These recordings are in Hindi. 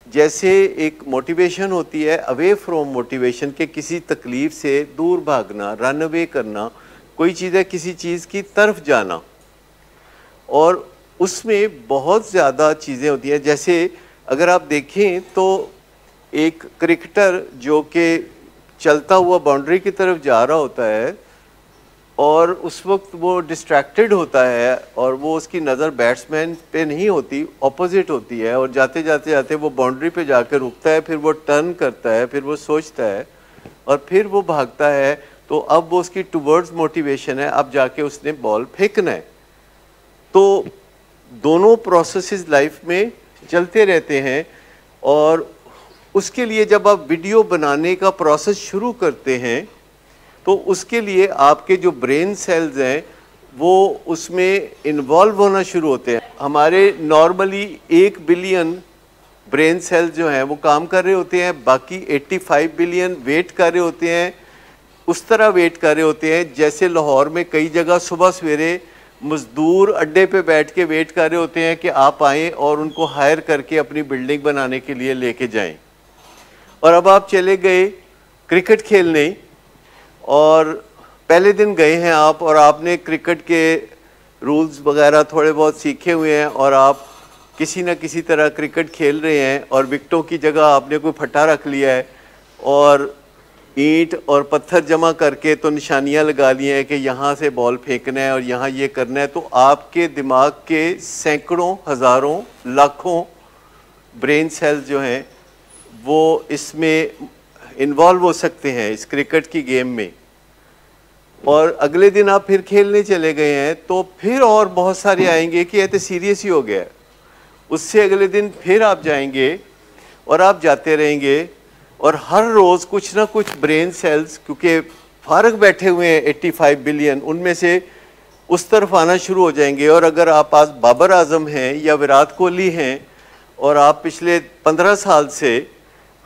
जैसे एक मोटिवेशन होती है अवे फ्रॉम मोटिवेशन के, किसी तकलीफ से दूर भागना, रन अवे करना, कोई चीज़ है किसी चीज़ की तरफ जाना, और उसमें बहुत ज़्यादा चीज़ें होती हैं। जैसे अगर आप देखें तो एक क्रिकेटर जो कि चलता हुआ बाउंड्री की तरफ जा रहा होता है और उस वक्त वो डिस्ट्रैक्टेड होता है और वो उसकी नज़र बैट्समैन पे नहीं होती, ऑपोजिट होती है, और जाते जाते जाते वो बाउंड्री पे जाकर रुकता है, फिर वो टर्न करता है, फिर वो सोचता है और फिर वो भागता है। तो अब वो उसकी टुवर्ड्स मोटिवेशन है, अब जाके उसने बॉल फेंकना है। तो दोनों प्रोसेसेस लाइफ में चलते रहते हैं, और उसके लिए जब आप वीडियो बनाने का प्रोसेस शुरू करते हैं तो उसके लिए आपके जो ब्रेन सेल्स हैं वो उसमें इन्वॉल्व होना शुरू होते हैं। हमारे नॉर्मली 1 बिलियन ब्रेन सेल्स जो हैं वो काम कर रहे होते हैं, बाकी 85 बिलियन वेट कर रहे होते हैं। उस तरह वेट कर रहे होते हैं जैसे लाहौर में कई जगह सुबह सवेरे मजदूर अड्डे पे बैठ के वेट कर रहे होते हैं कि आप आएँ और उनको हायर करके अपनी बिल्डिंग बनाने के लिए लेके जाएं। और अब आप चले गए क्रिकेट खेलने, और पहले दिन गए हैं आप और आपने क्रिकेट के रूल्स वगैरह थोड़े बहुत सीखे हुए हैं और आप किसी न किसी तरह क्रिकेट खेल रहे हैं, और विकेटों की जगह आपने कोई फट्टा रख लिया है और ईंट और पत्थर जमा करके तो निशानियां लगा ली हैं कि यहाँ से बॉल फेंकना है और यहाँ ये करना है। तो आपके दिमाग के सैकड़ों, हज़ारों, लाखों ब्रेन सेल्स जो हैं वो इसमें इन्वॉल्व हो सकते हैं इस क्रिकेट की गेम में। और अगले दिन आप फिर खेलने चले गए हैं तो फिर और बहुत सारे आएंगे कि ये तो सीरियस ही हो गया है। उससे अगले दिन फिर आप जाएंगे और आप जाते रहेंगे, और हर रोज़ कुछ ना कुछ ब्रेन सेल्स, क्योंकि फारग बैठे हुए हैं 85 बिलियन, उनमें से उस तरफ आना शुरू हो जाएंगे। और अगर आप आज बाबर आजम हैं या विराट कोहली हैं और आप पिछले 15 साल से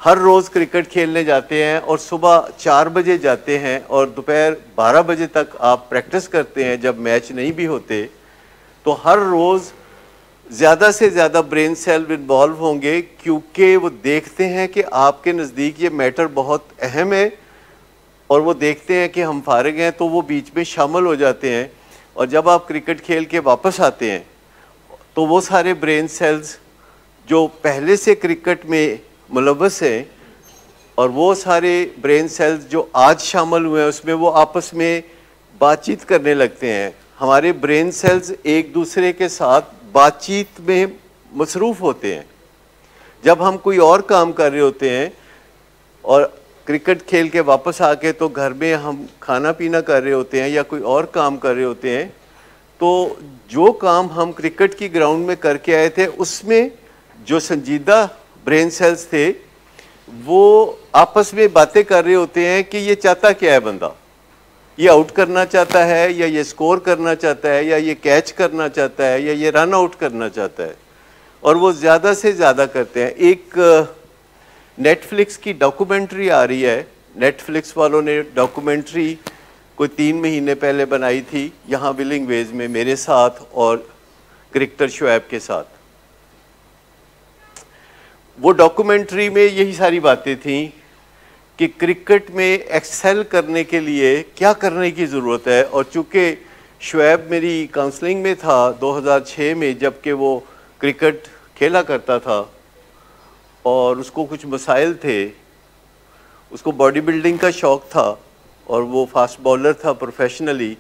हर रोज़ क्रिकेट खेलने जाते हैं और सुबह 4 बजे जाते हैं और दोपहर 12 बजे तक आप प्रैक्टिस करते हैं जब मैच नहीं भी होते, तो हर रोज़ ज़्यादा से ज़्यादा ब्रेन सेल इन्वॉल्व होंगे, क्योंकि वो देखते हैं कि आपके नज़दीक ये मैटर बहुत अहम है और वो देखते हैं कि हम फारिग हैं तो वो बीच में शामिल हो जाते हैं। और जब आप क्रिकेट खेल के वापस आते हैं तो वो सारे ब्रेन सेल्स जो पहले से क्रिकेट में मुलव्वस हैं और वो सारे ब्रेन सेल्स जो आज शामिल हुए हैं उसमें वो आपस में बातचीत करने लगते हैं। हमारे ब्रेन सेल्स एक दूसरे के साथ बातचीत में मसरूफ़ होते हैं। जब हम कोई और काम कर रहे होते हैं और क्रिकेट खेल के वापस आके तो घर में हम खाना पीना कर रहे होते हैं या कोई और काम कर रहे होते हैं, तो जो काम हम क्रिकेट की ग्राउंड में करके आए थे उसमें जो संजीदा ब्रेन सेल्स थे वो आपस में बातें कर रहे होते हैं कि ये चाहता क्या है बंदा, ये आउट करना चाहता है या ये स्कोर करना चाहता है या ये कैच करना चाहता है या ये रन आउट करना चाहता है। और वो ज़्यादा से ज़्यादा करते हैं। एक नेटफ्लिक्स की डॉक्यूमेंट्री आ रही है, नेटफ्लिक्स वालों ने डॉक्यूमेंट्री कोई 3 महीने पहले बनाई थी यहाँ विलिंग वेज में मेरे साथ और क्रिकेटर शुएब के साथ। वो डॉक्यूमेंट्री में यही सारी बातें थीं कि क्रिकेट में एक्सेल करने के लिए क्या करने की ज़रूरत है। और चूँकि शुएब मेरी काउंसलिंग में था 2006 में, जबकि वो क्रिकेट खेला करता था और उसको कुछ मसाइल थे, उसको बॉडी बिल्डिंग का शौक़ था और वो फास्ट बॉलर था प्रोफेशनली,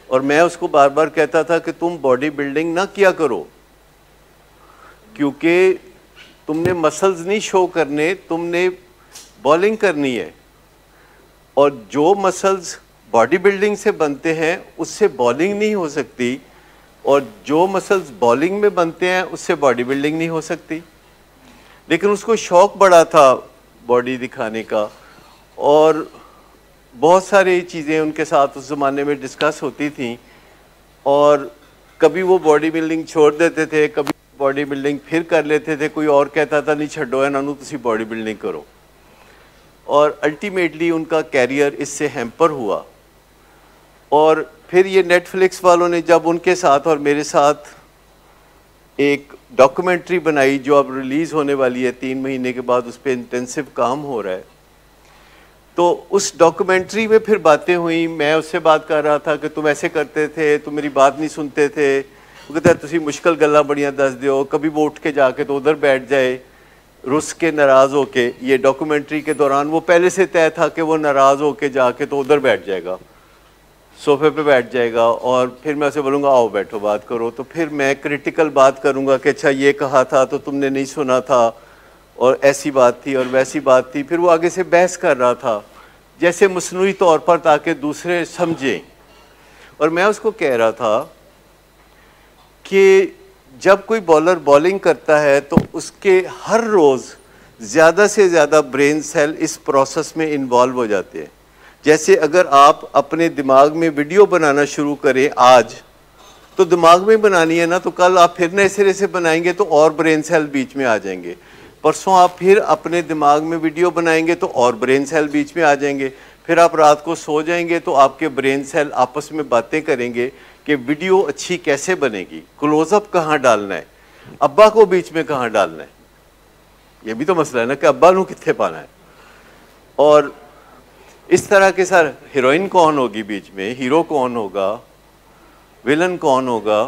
और मैं उसको बार बार कहता था कि तुम बॉडी बिल्डिंग ना किया करो क्योंकि तुमने मसल्स नहीं शो करने, तुमने बॉलिंग करनी है। और जो मसल्स बॉडी बिल्डिंग से बनते हैं उससे बॉलिंग नहीं हो सकती, और जो मसल्स बॉलिंग में बनते हैं उससे बॉडी बिल्डिंग नहीं हो सकती। लेकिन उसको शौक़ बड़ा था बॉडी दिखाने का, और बहुत सारी चीज़ें उनके साथ उस ज़माने में डिस्कस होती थी, और कभी वो बॉडी बिल्डिंग छोड़ देते थे, कभी बॉडी बिल्डिंग फिर कर लेते थे। कोई और कहता था नहीं छड्डो इन्हां नूं तुसीं बॉडी बिल्डिंग करो, और अल्टीमेटली उनका कैरियर इससे हैम्पर हुआ। और फिर ये नेटफ्लिक्स वालों ने जब उनके साथ और मेरे साथ एक डॉक्यूमेंट्री बनाई जो अब रिलीज़ होने वाली है 3 महीने के बाद, उस पर इंटेंसिव काम हो रहा है। तो उस डॉक्यूमेंट्री में फिर बातें हुई, मैं उससे बात कर रहा था कि तुम ऐसे करते थे, तुम मेरी बात नहीं सुनते थे, वो कहता तुसी मुश्किल गल्ला बड़ियाँ दस दियो, कभी वो उठ के जाके तो उधर बैठ जाए रुस के नाराज़ होके। ये डॉक्यूमेंट्री के दौरान वो पहले से तय था कि वो नाराज़ होके जाके तो उधर बैठ जाएगा, सोफे पे बैठ जाएगा, और फिर मैं उसे बोलूँगा आओ बैठो बात करो। तो फिर मैं क्रिटिकल बात करूँगा कि अच्छा ये कहा था तो तुमने नहीं सुना था, और ऐसी बात थी और वैसी बात थी। फिर वो आगे से बहस कर रहा था जैसे मसनूई तौर पर, ताकि दूसरे समझें। और मैं उसको कह रहा था कि जब कोई बॉलर बॉलिंग करता है तो उसके हर रोज़ ज़्यादा से ज़्यादा ब्रेन सेल इस प्रोसेस में इन्वॉल्व हो जाते हैं। जैसे अगर आप अपने दिमाग में वीडियो बनाना शुरू करें आज, तो दिमाग में बनानी है ना, तो कल आप फिर नए सिरे से बनाएंगे तो और ब्रेन सेल बीच में आ जाएंगे। परसों आप फिर अपने दिमाग में वीडियो बनाएंगे तो और ब्रेन सेल बीच में आ जाएंगे। फिर आप रात को सो जाएंगे तो आपके ब्रेन सेल आपस में बातें करेंगे कि वीडियो अच्छी कैसे बनेगी, क्लोजअप कहाँ डालना है, अब्बा को बीच में कहाँ डालना है। ये भी तो मसला है ना कि अब्बा नू कित्थे पाना है। और इस तरह के सर हीरोइन कौन होगी बीच में, हीरो कौन होगा, विलन कौन होगा।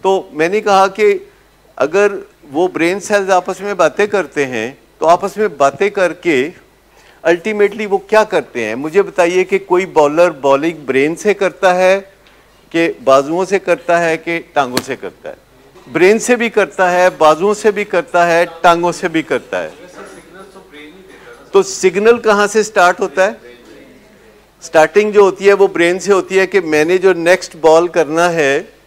तो मैंने कहा कि अगर वो ब्रेन सेल्स आपस में बातें करते हैं तो आपस में बातें करके अल्टीमेटली वो क्या करते हैं। मुझे बताइए कि कोई बॉलर बॉलिंग ब्रेन से करता है कि बाजुओं से करता है कि टांगों से करता है? ब्रेन से भी करता है, बाजुओं से भी करता है, टांगों से भी करता है। तो सिग्नल कहाँ से स्टार्ट होता है? स्टार्टिंग जो होती है वो ब्रेन से होती है कि मैंने जो नेक्स्ट बॉल करना है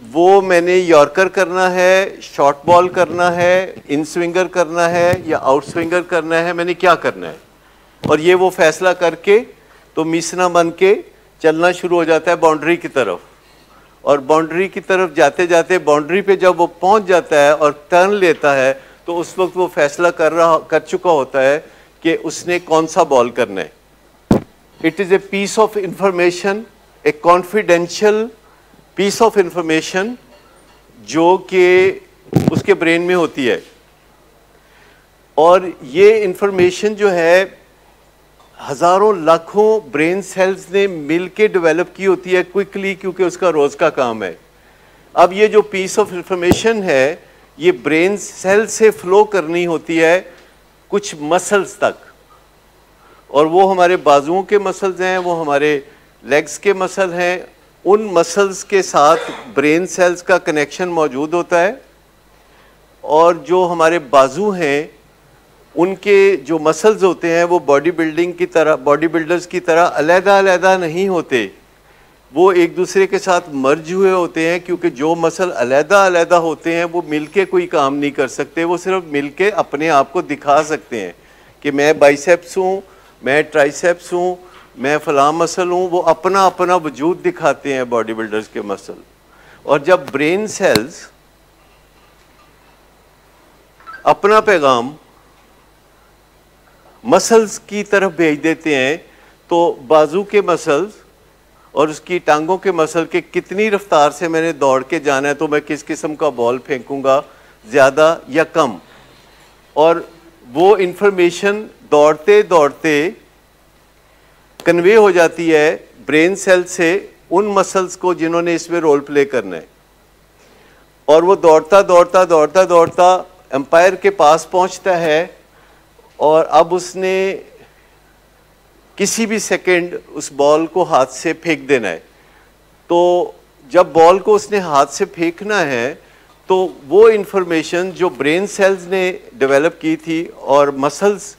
वो मैंने यॉर्कर करना है, शॉर्ट बॉल करना है, इन स्विंगर करना है या आउट स्विंगर करना है, मैंने क्या करना है। और ये वो फैसला करके तो मिसना बन के चलना शुरू हो जाता है बाउंड्री की तरफ। और बाउंड्री की तरफ जाते जाते बाउंड्री पे जब वो पहुंच जाता है और टर्न लेता है तो उस वक्त वो फैसला कर चुका होता है कि उसने कौन सा बॉल करना है। It is a piece of information, a confidential piece of information जो कि उसके ब्रेन में होती है। और ये इंफॉर्मेशन जो है हज़ारों लाखों ब्रेन सेल्स ने मिलके डेवलप की होती है क्विकली, क्योंकि उसका रोज़ का काम है। अब ये जो पीस ऑफ इंफॉर्मेशन है ये ब्रेन सेल से फ्लो करनी होती है कुछ मसल्स तक, और वो हमारे बाजुओं के मसल्स हैं, वो हमारे लेग्स के मसल हैं। उन मसल्स के साथ ब्रेन सेल्स का कनेक्शन मौजूद होता है। और जो हमारे बाजू हैं उनके जो मसल्स होते हैं वो बॉडी बिल्डर्स की तरह अलग-अलग नहीं होते, वो एक दूसरे के साथ मर्ज हुए होते हैं। क्योंकि जो मसल अलग-अलग होते हैं वो मिलके कोई काम नहीं कर सकते, वो सिर्फ मिलके अपने आप को दिखा सकते हैं कि मैं बाइसेप्स हूँ, मैं ट्राइसेप्स हूँ, मैं फलां मसल हूँ। वो अपना अपना वजूद दिखाते हैं बॉडी बिल्डर्स के मसल। और जब ब्रेन सेल्स अपना पैगाम मसल्स की तरफ भेज देते हैं तो बाजू के मसल्स और उसकी टांगों के मसल के कितनी रफ्तार से मैंने दौड़ के जाना है, तो मैं किस किस्म का बॉल फेंकूंगा, ज़्यादा या कम। और वो इंफॉर्मेशन दौड़ते दौड़ते कन्वे हो जाती है ब्रेन सेल से उन मसल्स को जिन्होंने इसमें रोल प्ले करना है। और वो दौड़ता दौड़ता दौड़ता दौड़ता एम्पायर के पास पहुंचता है, और अब उसने किसी भी सेकंड उस बॉल को हाथ से फेंक देना है। तो जब बॉल को उसने हाथ से फेंकना है तो वो इंफॉर्मेशन जो ब्रेन सेल्स ने डेवलप की थी और मसल्स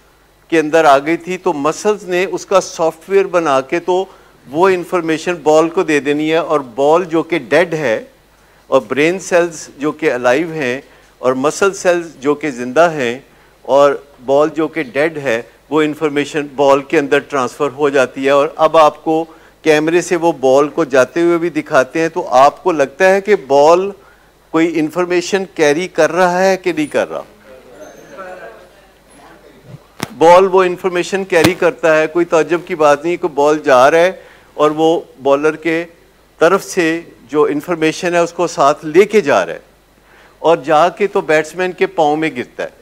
के अंदर आ गई थी, तो मसल्स ने उसका सॉफ्टवेयर बना के तो वो इंफॉर्मेशन बॉल को दे देनी है। और बॉल जो कि डेड है और ब्रेन सेल्स जो कि अलाइव हैं और मसल सेल्स जो कि ज़िंदा हैं और बॉल जो कि डेड है, वो इंफॉर्मेशन बॉल के अंदर ट्रांसफ़र हो जाती है। और अब आपको कैमरे से वो बॉल को जाते हुए भी दिखाते हैं, तो आपको लगता है कि बॉल कोई इंफॉर्मेशन कैरी कर रहा है कि नहीं कर रहा। बॉल वो इंफॉर्मेशन कैरी करता है, कोई ताज्जुब की बात नहीं कि बॉल जा रहा है और वो बॉलर के तरफ से जो इन्फॉर्मेशन है उसको साथ लेके जा रहा है, और जाके तो बैट्समैन के पाँव में गिरता है।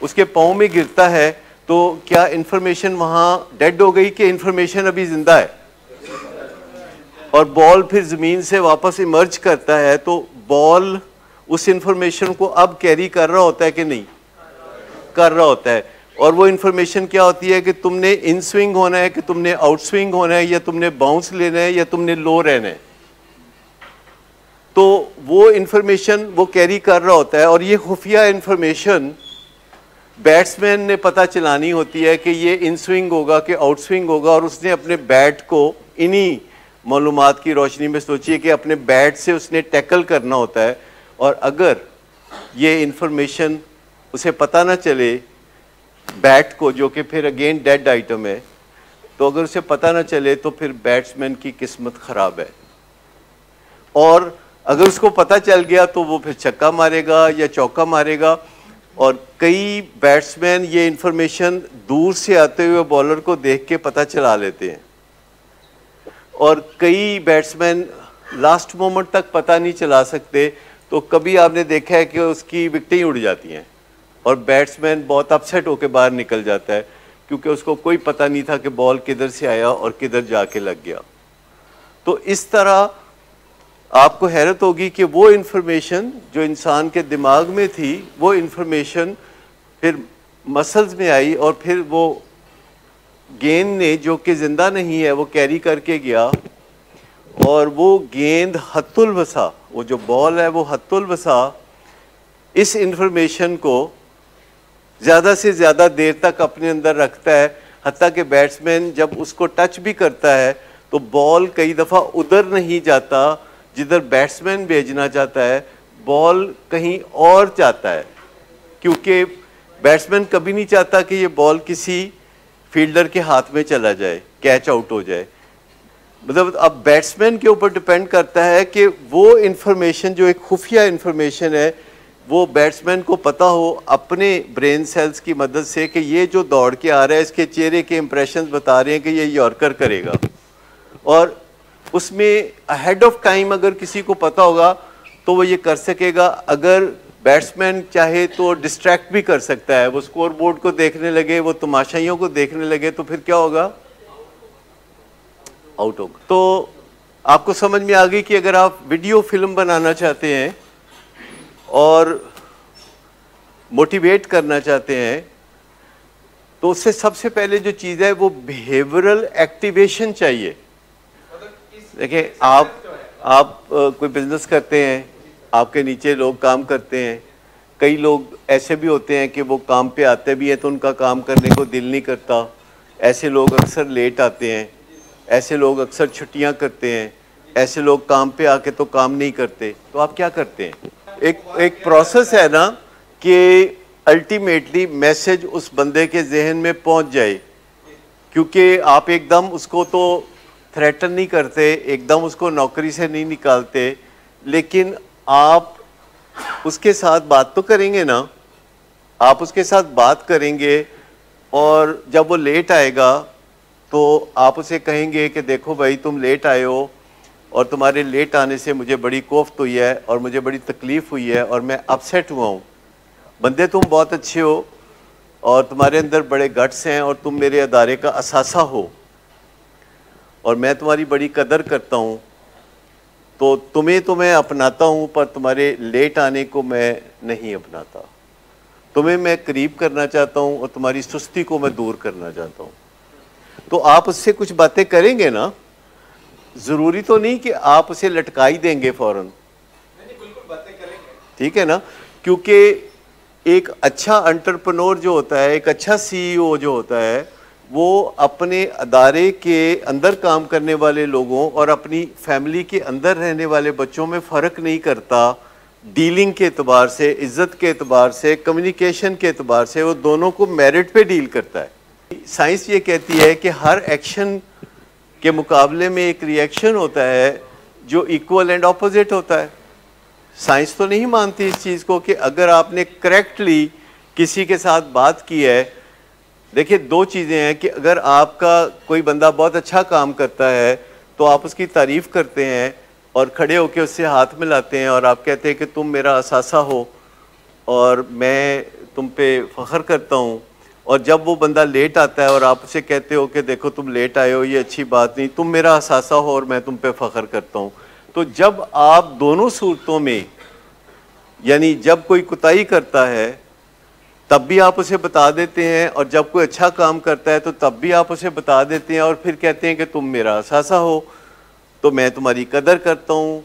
उसके पाँव में गिरता है तो क्या इन्फॉर्मेशन वहाँ डेड हो गई कि इन्फॉर्मेशन अभी जिंदा है? और बॉल फिर ज़मीन से वापस इमर्ज करता है, तो बॉल उस इन्फॉर्मेशन को अब कैरी कर रहा होता है कि नहीं कर रहा होता है। और वो इन्फॉर्मेशन क्या होती है कि तुमने इन स्विंग होना है, कि तुमने आउट स्विंग होना है, या तुमने बाउंस लेना है, या तुमने लो रहना है। तो वो इन्फॉर्मेशन वो कैरी कर रहा होता है, और ये खुफिया इन्फॉर्मेशन बैट्समैन ने पता चलानी होती है कि ये इन स्विंग होगा कि आउट स्विंग होगा, और उसने अपने बैट को इन्हीं मालूमात की रोशनी में, सोचिए कि अपने बैट से उसने टैकल करना होता है। और अगर ये इन्फॉर्मेशन उसे पता ना चले बैट को, जो कि फिर अगेन डेड आइटम है, तो अगर उसे पता ना चले तो फिर बैट्समैन की किस्मत ख़राब है। और अगर उसको पता चल गया तो वो फिर छक्का मारेगा या चौका मारेगा। और कई बैट्समैन ये इन्फॉर्मेशन दूर से आते हुए बॉलर को देख के पता चला लेते हैं, और कई बैट्समैन लास्ट मोमेंट तक पता नहीं चला सकते। तो कभी आपने देखा है कि उसकी विकेटें उड़ जाती हैं और बैट्समैन बहुत अपसेट होकर बाहर निकल जाता है, क्योंकि उसको कोई पता नहीं था कि बॉल किधर से आया और किधर जाके लग गया। तो इस तरह आपको हैरत होगी कि वो इन्फॉर्मेशन जो इंसान के दिमाग में थी, वो इन्फॉर्मेशन फिर मसल्स में आई, और फिर वो गेंद ने, जो कि ज़िंदा नहीं है, वो कैरी करके गया, और वो गेंद हत्तुल वसा, वो जो बॉल है वो हत्तुल वसा इस इन्फॉर्मेशन को ज़्यादा से ज़्यादा देर तक अपने अंदर रखता है, हत्ता कि बैट्समैन जब उसको टच भी करता है तो बॉल कई दफ़ा उधर नहीं जाता जिधर बैट्समैन भेजना चाहता है, बॉल कहीं और जाता है, क्योंकि बैट्समैन कभी नहीं चाहता कि ये बॉल किसी फील्डर के हाथ में चला जाए, कैच आउट हो जाए। मतलब अब बैट्समैन के ऊपर डिपेंड करता है कि वो इन्फॉर्मेशन जो एक खुफिया इन्फॉर्मेशन है, वो बैट्समैन को पता हो अपने ब्रेन सेल्स की मदद से कि ये जो दौड़ के आ रहा है, इसके चेहरे के इंप्रेशंस बता रहे हैं कि ये यॉर्कर करेगा। और उसमें अहेड ऑफ टाइम अगर किसी को पता होगा तो वो ये कर सकेगा। अगर बैट्समैन चाहे तो डिस्ट्रैक्ट भी कर सकता है, वो स्कोर बोर्ड को देखने लगे, वो तमाशाइयों को देखने लगे, तो फिर क्या होगा? आउट होगा। तो आपको समझ में आ गई कि अगर आप वीडियो फिल्म बनाना चाहते हैं और मोटिवेट करना चाहते हैं, तो उससे सबसे पहले जो चीज़ है वो बिहेवियरल एक्टिवेशन चाहिए। देखिए, आप कोई बिजनेस करते हैं, आपके नीचे लोग काम करते हैं, कई लोग ऐसे भी होते हैं कि वो काम पे आते भी हैं तो उनका काम करने को दिल नहीं करता, ऐसे लोग अक्सर लेट आते हैं, ऐसे लोग अक्सर छुट्टियां करते हैं, ऐसे लोग काम पे आके तो काम नहीं करते। तो आप क्या करते हैं? एक प्रोसेस है ना कि अल्टीमेटली मैसेज उस बंदे के जहन में पहुंच जाए, क्योंकि आप एकदम उसको तो थ्रेटन नहीं करते, एकदम उसको नौकरी से नहीं निकालते, लेकिन आप उसके साथ बात तो करेंगे ना, आप उसके साथ बात करेंगे, और जब वो लेट आएगा तो आप उसे कहेंगे कि देखो भाई, तुम लेट आए हो और तुम्हारे लेट आने से मुझे बड़ी कोफ्त हुई है और मुझे बड़ी तकलीफ़ हुई है और मैं अपसेट हुआ हूँ। बंदे, तुम बहुत अच्छे हो और तुम्हारे अंदर बड़े गट्स हैं और तुम मेरे अदारे का असासा हो और मैं तुम्हारी बड़ी कदर करता हूँ, तो तुम्हें तो मैं अपनाता हूँ, पर तुम्हारे लेट आने को मैं नहीं अपनाता। तुम्हें मैं करीब करना चाहता हूँ और तुम्हारी सुस्ती को मैं दूर करना चाहता हूँ। तो आप उससे कुछ बातें करेंगे ना, ज़रूरी तो नहीं कि आप उसे लटकाई देंगे फ़ौरन। नहीं, बिल्कुल बातें करेंगे, ठीक है ना, क्योंकि एक अच्छा एंटरप्रेन्योर जो होता है, एक अच्छा सीईओ जो होता है, वो अपने अदारे के अंदर काम करने वाले लोगों और अपनी फैमिली के अंदर रहने वाले बच्चों में फ़र्क नहीं करता। डीलिंग के एतबार से, इज़्ज़त के एतबार से, कम्युनिकेशन के एतबार से वो दोनों को मेरिट पे डील करता है। साइंस ये कहती है कि हर एक्शन के मुकाबले में एक रिएक्शन होता है जो इक्वल एंड ऑपोजिट होता है। साइंस तो नहीं मानती इस चीज़ को कि अगर आपने करेक्टली किसी के साथ बात की है, देखिए दो चीज़ें हैं कि अगर आपका कोई बंदा बहुत अच्छा काम करता है तो आप उसकी तारीफ़ करते हैं, और खड़े होकर उससे हाथ मिलाते हैं और आप कहते हैं कि तुम मेरा असासा हो और मैं तुम पे फ़ख्र करता हूँ, और जब वो बंदा लेट आता है और आप उसे कहते हो कि देखो तुम लेट आए हो, ये अच्छी बात नहीं, तुम मेरा असासा हो और मैं तुम पे फ़ख्र करता हूँ। तो जब आप दोनों सूरतों में, यानी जब कोई कुताही करता है तब भी आप उसे बता देते हैं, और जब कोई अच्छा काम करता है तो तब भी आप उसे बता देते हैं, और फिर कहते हैं कि तुम मेरा असासा हो तो मैं तुम्हारी कदर करता हूँ।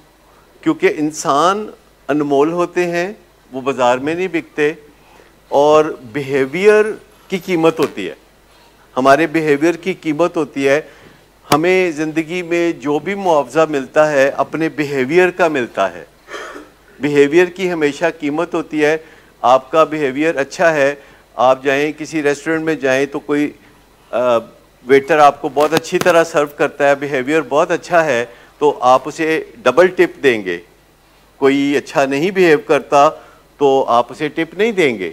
क्योंकि इंसान अनमोल होते हैं, वो बाज़ार में नहीं बिकते, और बिहेवियर की कीमत होती है, हमारे बिहेवियर की कीमत होती है। हमें ज़िंदगी में जो भी मुआवजा मिलता है अपने बिहेवियर का मिलता है, बिहेवियर की हमेशा कीमत होती है। आपका बिहेवियर अच्छा है, आप जाएं किसी रेस्टोरेंट में जाएं तो कोई वेटर आपको बहुत अच्छी तरह सर्व करता है, बिहेवियर बहुत अच्छा है, तो आप उसे डबल टिप देंगे। कोई अच्छा नहीं बिहेव करता तो आप उसे टिप नहीं देंगे।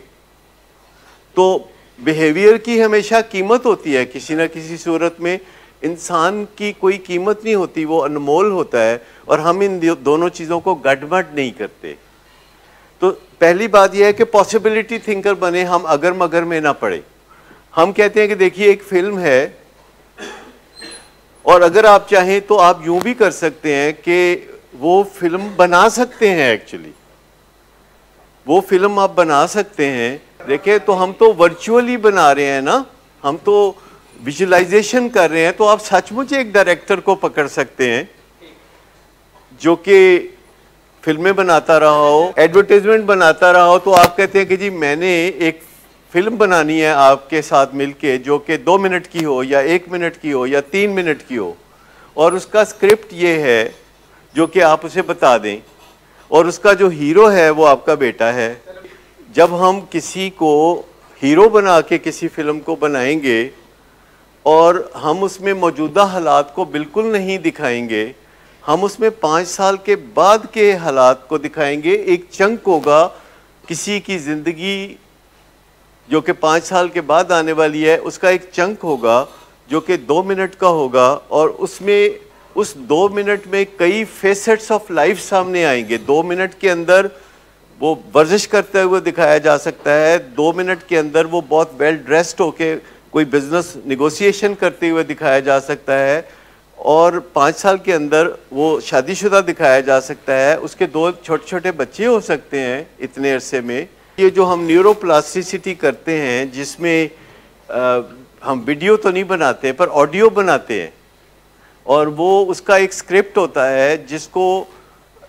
तो बिहेवियर की हमेशा कीमत होती है, किसी ना किसी सूरत में इंसान की कोई कीमत नहीं होती, वो अनमोल होता है, और हम इन दोनों चीज़ों को गड़बड़ नहीं करते। तो पहली बात यह है कि पॉसिबिलिटी थिंकर बने, हम अगर मगर में ना पड़े। हम कहते हैं कि देखिए एक फिल्म है, और अगर आप चाहें तो आप यूं भी कर सकते हैं कि वो फिल्म बना सकते हैं, एक्चुअली वो फिल्म आप बना सकते हैं। देखिए तो हम तो वर्चुअली बना रहे हैं ना, हम तो विजुअलाइजेशन कर रहे हैं, तो आप सचमुच एक डायरेक्टर को पकड़ सकते हैं जो कि फिल्में बनाता रहा हो, एडवर्टाइजमेंट बनाता रहा हो, तो आप कहते हैं कि जी मैंने एक फिल्म बनानी है आपके साथ मिलके जो कि 2 मिनट की हो या 1 मिनट की हो या 3 मिनट की हो, और उसका स्क्रिप्ट ये है जो कि आप उसे बता दें, और उसका जो हीरो है वो आपका बेटा है। जब हम किसी को हीरो बना के किसी फिल्म को बनाएंगे और हम उसमें मौजूदा हालात को बिल्कुल नहीं दिखाएंगे, हम उसमें 5 साल के बाद के हालात को दिखाएंगे। एक चंक होगा किसी की ज़िंदगी जो कि 5 साल के बाद आने वाली है, उसका एक चंक होगा जो कि 2 मिनट का होगा, और उसमें उस 2 मिनट में कई फेसेट्स ऑफ लाइफ सामने आएंगे। 2 मिनट के अंदर वो वर्जिश करते हुए दिखाया जा सकता है, 2 मिनट के अंदर वो बहुत वेल ड्रेस्ड होके कोई बिजनेस निगोशिएशन करते हुए दिखाया जा सकता है, और 5 साल के अंदर वो शादीशुदा दिखाया जा सकता है, उसके 2 छोटे छोटे बच्चे हो सकते हैं इतने अरसे में। ये जो हम न्यूरोप्लास्टिसिटी करते हैं जिसमें हम वीडियो तो नहीं बनाते पर ऑडियो बनाते हैं, और वो उसका एक स्क्रिप्ट होता है जिसको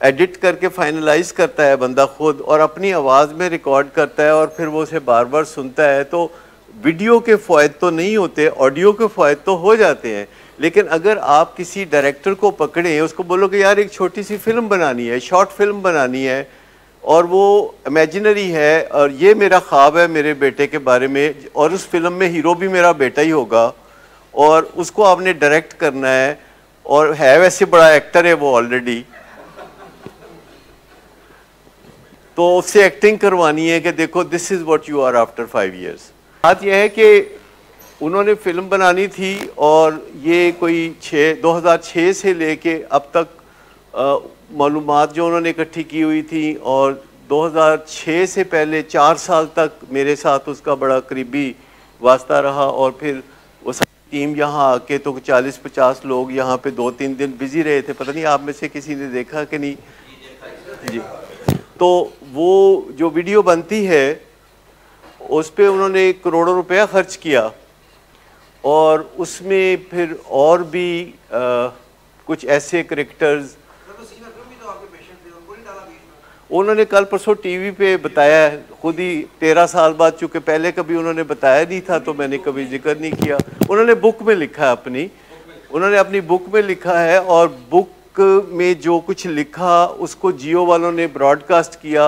एडिट करके फाइनलाइज करता है बंदा खुद, और अपनी आवाज़ में रिकॉर्ड करता है, और फिर वो उसे बार बार सुनता है। तो वीडियो के फ़ायदे तो नहीं होते, ऑडियो के फ़ायदे तो हो जाते हैं। लेकिन अगर आप किसी डायरेक्टर को पकड़ें, उसको बोलो कि यार एक छोटी सी फिल्म बनानी है, शॉर्ट फिल्म बनानी है, और वो इमेजिनरी है, और ये मेरा ख्वाब है मेरे बेटे के बारे में, और उस फिल्म में हीरो भी मेरा बेटा ही होगा, और उसको आपने डायरेक्ट करना है, और है वैसे बड़ा एक्टर है वो ऑलरेडी, तो उससे एक्टिंग करवानी है कि देखो this is what you are after 5 years। बात यह है कि उन्होंने फिल्म बनानी थी, और ये कोई 2006 से लेके अब तक मालूमात जो उन्होंने इकट्ठी की हुई थी, और 2006 से पहले 4 साल तक मेरे साथ उसका बड़ा करीबी वास्ता रहा, और फिर वो सारी टीम यहाँ आके तो 40-50 लोग यहाँ पे 2-3 दिन बिजी रहे थे। पता नहीं आप में से किसी ने देखा कि नहीं जी। तो वो जो वीडियो बनती है उस पर उन्होंने करोड़ों रुपया खर्च किया, और उसमें फिर और भी कुछ ऐसे करेक्टर्स उन्होंने कल परसों टीवी पे बताया, खुद ही 13 साल बाद, चूँकि पहले कभी उन्होंने बताया नहीं था तो मैंने कभी जिक्र नहीं किया। उन्होंने बुक में लिखा है उन्होंने अपनी बुक में लिखा है, और बुक में जो कुछ लिखा उसको जियो वालों ने ब्रॉडकास्ट किया,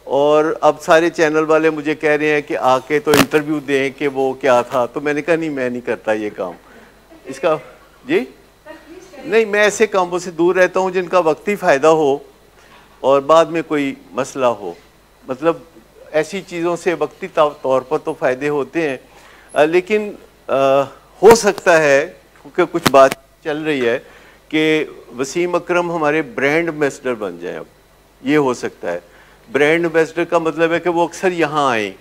और अब सारे चैनल वाले मुझे कह रहे हैं कि आके तो इंटरव्यू दें कि वो क्या था। तो मैंने कहा नहीं, मैं नहीं करता ये काम इसका जी, नहीं, मैं ऐसे कामों से दूर रहता हूँ जिनका वक्ती फ़ायदा हो और बाद में कोई मसला हो। मतलब ऐसी चीज़ों से वक्ती तौर पर तो फ़ायदे होते हैं, लेकिन हो सकता है क्योंकि कुछ बात चल रही है कि वसीम अकरम हमारे ब्रांड एम्बेसडर बन जाए। अब ये हो सकता है। ब्रांड एम्बेसडर का मतलब है कि वो अक्सर यहाँ आए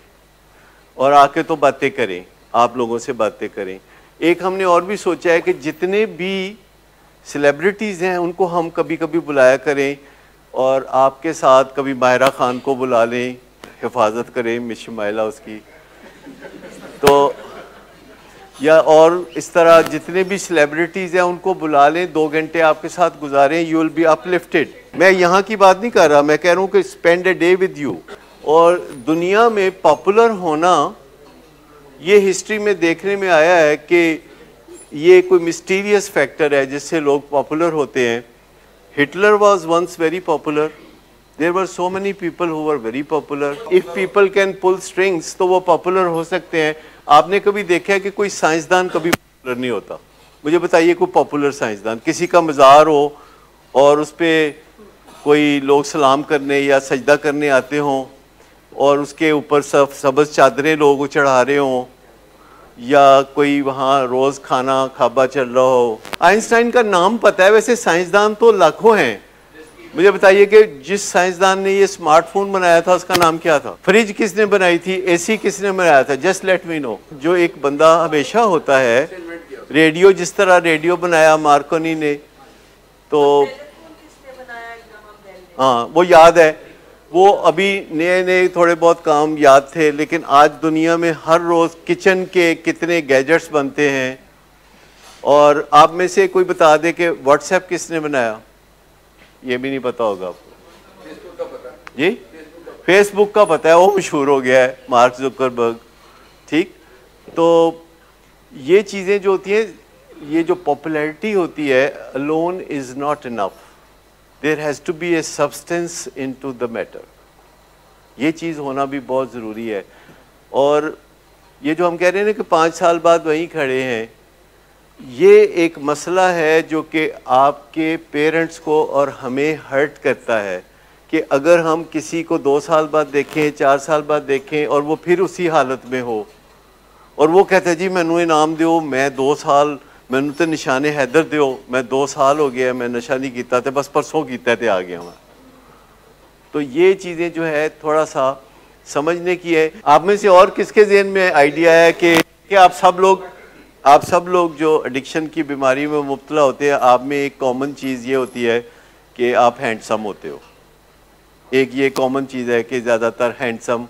और आके तो बातें करें, आप लोगों से बातें करें। एक हमने और भी सोचा है कि जितने भी सेलिब्रिटीज़ हैं उनको हम कभी कभी बुलाया करें, और आपके साथ कभी माहिरा खान को बुला लें, हिफाजत करें मिस शुमाइला उसकी, तो या और इस तरह जितने भी सेलिब्रिटीज़ हैं उनको बुला लें, 2 घंटे आपके साथ गुजारें, यू विल बी अपलिफ्टेड। मैं यहाँ की बात नहीं कर रहा, मैं कह रहा हूँ कि spend a day with you. और दुनिया में पॉपुलर होना, ये हिस्ट्री में देखने में आया है कि ये कोई मिस्टीरियस फैक्टर है जिससे लोग पॉपुलर होते हैं। Hitler was once very popular, there were so many people who were very popular. If people can pull strings तो वो पॉपुलर हो सकते हैं। आपने कभी देखा है कि कोई साइंसदान कभी पॉपुलर नहीं होता? मुझे बताइए कोई पॉपुलर साइंसदान, किसी का मज़ार हो और उस पर कोई लोग सलाम करने या सजदा करने आते हों और उसके ऊपर सब्ज़ चादरें लोग चढ़ा रहे हों, या कोई वहाँ रोज़ खाना खाबा चल रहा हो। आइंस्टाइन का नाम पता है, वैसे साइंसदान तो लाखों हैं। मुझे बताइए कि जिस साइंसदान ने ये स्मार्टफोन बनाया था उसका नाम क्या था? फ्रिज किसने बनाई थी? एसी किसने बनाया था? Just let me know. जो एक बंदा हमेशा होता है, रेडियो, जिस तरह रेडियो बनाया मार्कोनी ने, तो हाँ वो याद है। वो अभी नए नए थोड़े बहुत काम याद थे, लेकिन आज दुनिया में हर रोज़ किचन के कितने गैजेट्स बनते हैं। और आप में से कोई बता दे कि व्हाट्सएप किसने बनाया? ये भी नहीं पता होगा आपको। फेसबुक का पता जी, फेसबुक का पता है, वो मशहूर हो गया है, मार्क जुकरबर्ग। ठीक, तो ये चीज़ें जो होती हैं, ये जो पॉपुलैरिटी होती है, alone is not enough, there has to be a substance into the matter. ये चीज़ होना भी बहुत ज़रूरी है। और ये जो हम कह रहे हैं ना कि 5 साल बाद वहीं खड़े हैं, ये एक मसला है जो कि आपके पेरेंट्स को और हमें हर्ट करता है कि अगर हम किसी को 2 साल बाद देखें, 4 साल बाद देखें और वो फिर उसी हालत में हो, और वो कहते हैं जी मैनू इनाम दो, मैं 2 साल, मैनू तो निशाने हैदर दो, मैं 2 साल हो गया मैं नशा नहीं किया, तो बस परसों किया तो आ गया मैं। तो ये चीज़ें जो है थोड़ा सा समझने की है। आप में से और किसके ज़हन में आइडिया है कि आप सब लोग जो एडिक्शन की बीमारी में मुब्तला होते हैं, आप में एक कॉमन चीज़ ये होती है कि आप हैंडसम होते हो। एक ये कॉमन चीज़ है कि ज़्यादातर हैंडसम,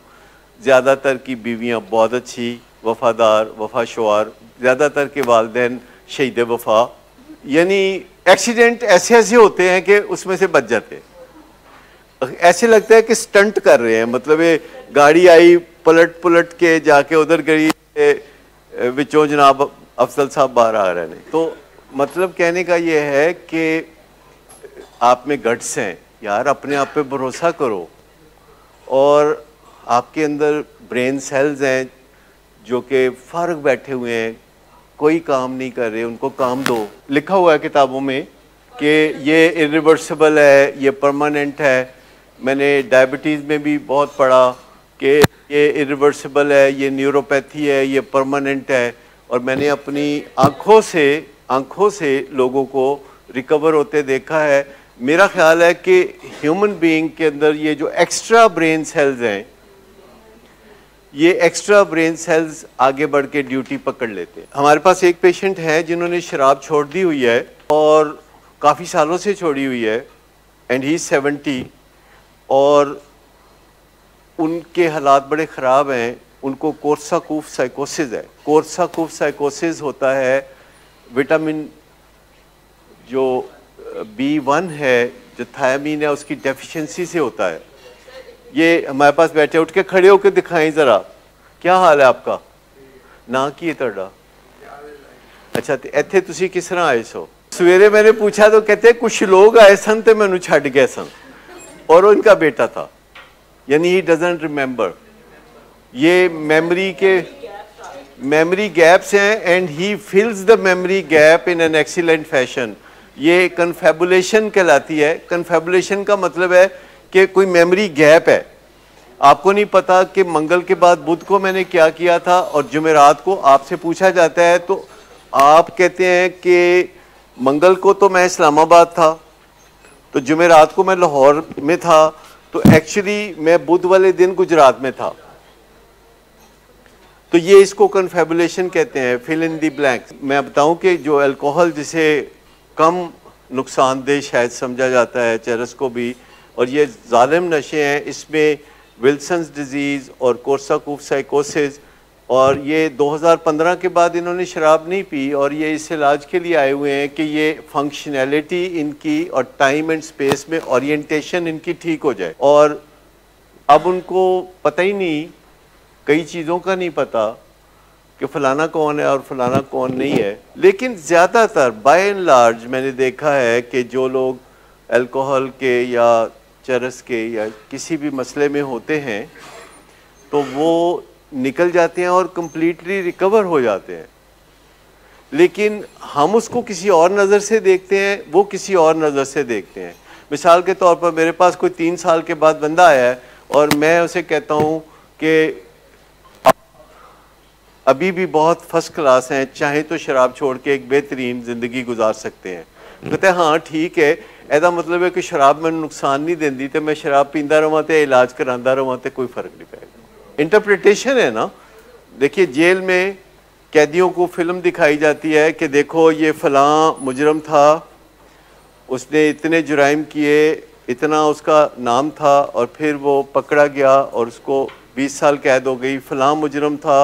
ज़्यादातर की बीवियां बहुत अच्छी, वफ़ादार, वफ़ाशवार, ज़्यादातर के वालिदैन शहीद वफ़ा। यानी एक्सीडेंट ऐसे ऐसे होते हैं कि उसमें से बच जाते हैं। ऐसे लगता है कि स्टंट कर रहे हैं, मतलब ये गाड़ी आई पलट के जाके उधर गई, विचों जनाब अफजल साहब बाहर आ रहे हैं। तो मतलब कहने का ये है कि आप में गट्स हैं यार, अपने आप पे भरोसा करो। और आपके अंदर ब्रेन सेल्स हैं जो कि फारग बैठे हुए हैं, कोई काम नहीं कर रहे, उनको काम दो। लिखा हुआ है किताबों में कि ये इरिवर्सिबल है, ये परमानेंट है। मैंने डायबिटीज़ में भी बहुत पढ़ा कि ये इरिवर्सिबल है, ये न्यूरोपैथी है, ये परमानेंट है। और मैंने अपनी आँखों से लोगों को रिकवर होते देखा है। मेरा ख्याल है कि ह्यूमन बीइंग के अंदर ये जो एक्स्ट्रा ब्रेन सेल्स हैं, ये एक्स्ट्रा ब्रेन सेल्स आगे बढ़ के ड्यूटी पकड़ लेते हैं। हमारे पास एक पेशेंट है जिन्होंने शराब छोड़ दी हुई है और काफ़ी सालों से छोड़ी हुई है, एंड ही 70, और उनके हालात बड़े ख़राब हैं। उनको कोर्साकूफ साइकोसिस है। कोर्साकूफ साइकोसिस होता है, विटामिन जो B1 है, जो थायमीन है, उसकी डेफिशिएंसी से होता है। ये हमारे पास बैठे, उठ के खड़े होकर दिखाएं ज़रा, क्या हाल है आपका? ना की तोड़ा? अच्छा, तो इत्थे तुसी किस तरह आए सो? सवेरे मैंने पूछा तो कहते कुछ लोग आए सन तो मैनू छड़ गए सन, और वो इनका बेटा था। यानी ही डजंट रिमेंबर। ये मेमोरी गैप्स हैं, and he फिल्स the memory gap in an excellent fashion. ये कन्फेबुलेशन कहलाती है। कन्फेबुलेशन का मतलब है कि कोई मेमोरी गैप है, आपको नहीं पता कि मंगल के बाद बुध को मैंने क्या किया था, और जुमेरात को आपसे पूछा जाता है तो आप कहते हैं कि मंगल को तो मैं इस्लामाबाद था, तो जुमेरात को मैं लाहौर में था, तो एक्चुअली मैं बुध वाले दिन गुजरात में था। तो ये इसको कन्फेबुलेशन कहते हैं, फिल इन दी ब्लैंक। मैं बताऊं कि जो अल्कोहल जिसे कम नुकसानदेह शायद समझा जाता है, चरस को भी, और ये जालिम नशे हैं, इसमें विल्सन्स डिजीज़ और कोर्साकॉफ साइकोसिस, और ये 2015 के बाद इन्होंने शराब नहीं पी, और ये इस इलाज के लिए आए हुए हैं कि ये फंक्शनैलिटी इनकी और टाइम एंड स्पेस में ओरिएंटेशन इनकी ठीक हो जाए। और अब उनको पता ही नहीं, कई चीज़ों का नहीं पता कि फलाना कौन है और फलाना कौन नहीं है। लेकिन ज़्यादातर बाय एंड लार्ज मैंने देखा है कि जो लोग अल्कोहल के या चरस के या किसी भी मसले में होते हैं तो वो निकल जाते हैं और कम्प्लीटली रिकवर हो जाते हैं। लेकिन हम उसको किसी और नज़र से देखते हैं, वो किसी और नज़र से देखते हैं। मिसाल के तौर पर मेरे पास कोई 3 साल के बाद बंदा आया है और मैं उसे कहता हूँ कि अभी भी बहुत फर्स्ट क्लास हैं, चाहे तो शराब छोड़ के एक बेहतरीन ज़िंदगी गुजार सकते हैं। कहते हैं हाँ ठीक है, ऐसा मतलब है कि शराब में नुकसान नहीं देंदी, तो मैं शराब पींदा रहा तो इलाज करांदा रहा तो कोई फ़र्क नहीं पड़ेगा। इंटरप्रिटेशन है ना। देखिए जेल में कैदियों को फिल्म दिखाई जाती है कि देखो ये फ़लाँ मुजरम था, उसने इतने जुराइम किए, इतना उसका नाम था, और फिर वो पकड़ा गया और उसको 20 साल कैद हो गई। फ़लाँ मुजरम था,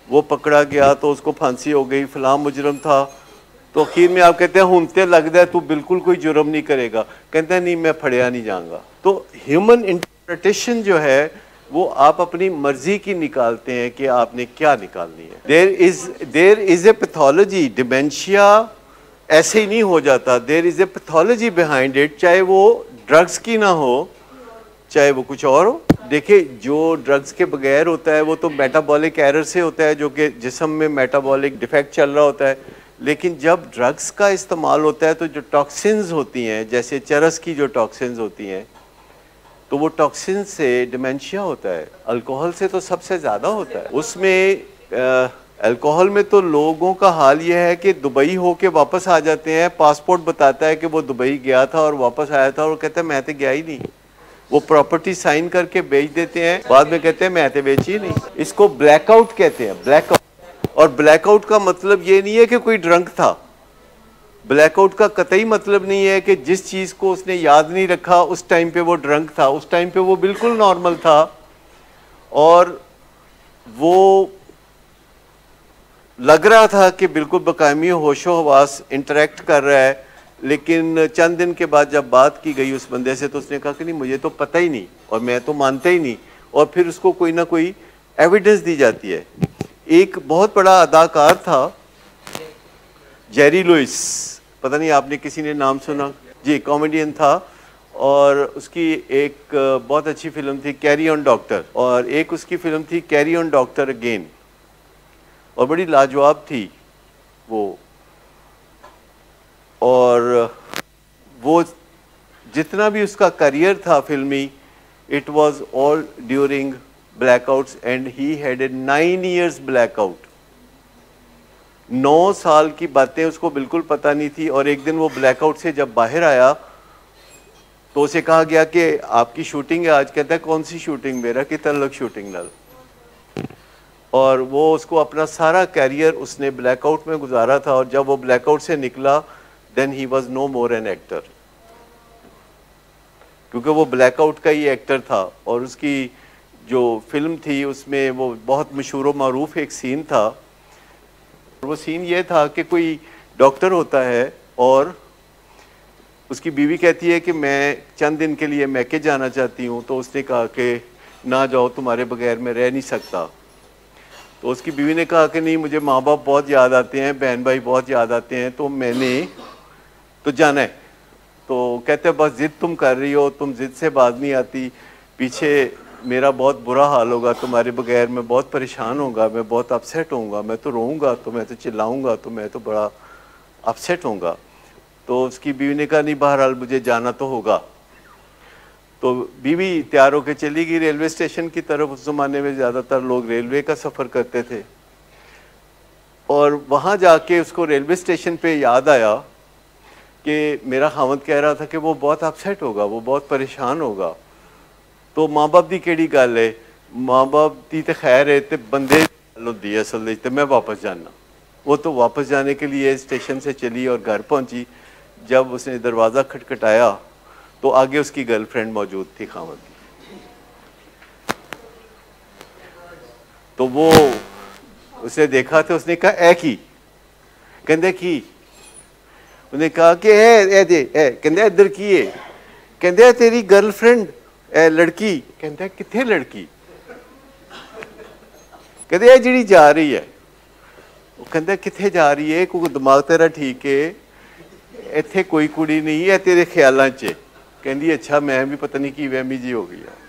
वो पकड़ा गया तो उसको फांसी हो गई। फ़लाँ मुजरम था, तो आखिर में आप कहते हैं हुनते लगता है तू बिल्कुल कोई जुर्म नहीं करेगा, कहते हैं नहीं मैं फड़िया नहीं जाऊँगा। तो ह्यूमन इंटरप्रिटेशन जो है वो आप अपनी मर्जी की निकालते हैं कि आपने क्या निकालनी है। There is a pathology. Dementia ऐसे ही नहीं हो जाता, there is a pathology behind it, चाहे वो ड्रग्स की ना हो, चाहे वो कुछ और हो। देखिए जो ड्रग्स के बगैर होता है वो तो मेटाबॉलिक एरर से होता है, जो कि जिस्म में मेटाबॉलिक डिफेक्ट चल रहा होता है। लेकिन जब ड्रग्स का इस्तेमाल होता है तो जो टॉक्सिन्स होती हैं, जैसे चरस की जो टॉक्सिन्स होती हैं, तो वो टॉक्सिन से डिमेंशिया होता है। अल्कोहल से तो सबसे ज़्यादा होता है। उसमें अल्कोहल में तो लोगों का हाल ये है कि दुबई होके वापस आ जाते हैं, पासपोर्ट बताता है कि वो दुबई गया था और वापस आया था, और कहते हैं मैं तो गया ही नहीं। वो प्रॉपर्टी साइन करके बेच देते हैं, बाद में कहते हैं मैं तो बेची नहीं। इसको ब्लैकआउट कहते हैं, ब्लैकआउट। और ब्लैकआउट का मतलब ये नहीं है कि कोई ड्रंक था। ब्लैकआउट का कतई मतलब नहीं है कि जिस चीज़ को उसने याद नहीं रखा उस टाइम पे वो ड्रंक था। उस टाइम पे वो बिल्कुल नॉर्मल था और वो लग रहा था कि बिल्कुल बकायमी होशो हवास इंटरेक्ट कर रहा है। लेकिन चंद दिन के बाद जब बात की गई उस बंदे से तो उसने कहा कि नहीं मुझे तो पता ही नहीं और मैं तो मानता ही नहीं, और फिर उसको कोई ना कोई एविडेंस दी जाती है। एक बहुत बड़ा अदाकार था जेरी लुइस, पता नहीं आपने किसी ने नाम सुना जी, कॉमेडियन था, और उसकी एक बहुत अच्छी फिल्म थी कैरी ऑन डॉक्टर, और एक उसकी फिल्म थी कैरी ऑन डॉक्टर अगेन, और बड़ी लाजवाब थी वो। और वो जितना भी उसका करियर था फिल्मी, it was all during blackouts, and he had a 9 years blackout. 9 साल की बातें उसको बिल्कुल पता नहीं थी। और एक दिन वो ब्लैकआउट से जब बाहर आया तो उसे कहा गया कि आपकी शूटिंग है आज। कहता है कौन सी शूटिंग, मेरा कितना लग शूटिंग नल। और वो उसको अपना सारा कैरियर उसने ब्लैकआउट में गुजारा था, और जब वो ब्लैकआउट से निकला then he was no more an actor, क्योंकि वो ब्लैकआउट का ही एक्टर था। और उसकी जो फिल्म थी उसमें वो बहुत मशहूर व मारूफ एक सीन था। वो सीन ये था कि कोई डॉक्टर होता है और उसकी बीवी कहती है कि मैं चंद दिन के लिए मैके जाना चाहती हूँ। तो उसने कहा कि ना जाओ, तुम्हारे बगैर मैं रह नहीं सकता। तो उसकी बीवी ने कहा कि नहीं, मुझे माँ बाप बहुत याद आते हैं, बहन भाई बहुत याद आते हैं, तो मैंने तो जाना है। तो कहते हैं बस जिद तुम कर रही हो, तुम जिद से बाज नहीं आती, पीछे मेरा बहुत बुरा हाल होगा तुम्हारे बगैर, मैं बहुत परेशान होऊंगा, मैं बहुत अपसेट होऊंगा, मैं तो रोऊंगा, तो मैं तो चिल्लाऊंगा, तो मैं तो बड़ा अपसेट होऊंगा। तो उसकी बीवी ने कहा नहीं, बहरहाल मुझे जाना तो होगा। तो बीवी तैयार होकर चली गई रेलवे स्टेशन की तरफ। उस ज़माने में ज़्यादातर लोग रेलवे का सफ़र करते थे। और वहाँ जाके उसको रेलवे स्टेशन पे याद आया कि मेरा खावंद कह रहा था कि वो बहुत अपसेट होगा, वो बहुत परेशान होगा। तो माँ बाप की केड़ी गल है, माँ बाप की तो खैर है, तो बंदे होती है असल तो मैं वापस जाना। वो तो वापस जाने के लिए स्टेशन से चली और घर पहुंची। जब उसने दरवाज़ा खटखटाया तो आगे उसकी गर्लफ्रेंड मौजूद थी खावंद की। तो वो उसने देखा तो उसने कहा ए की, कहते की, उन्हें कहा कि कहते इधर की है, कहते तेरी गर्लफ्रेंड लड़की, कहते किथे लड़की, कहते जी जा रही है। वो कहते किथे जा रही है, कोई दिमाग तेरा ठीक है, इत्थे कोई कुड़ी नहीं है तेरे ख्यालों च। कहती अच्छा मैं भी पता नहीं की वहमी जी हो गई है।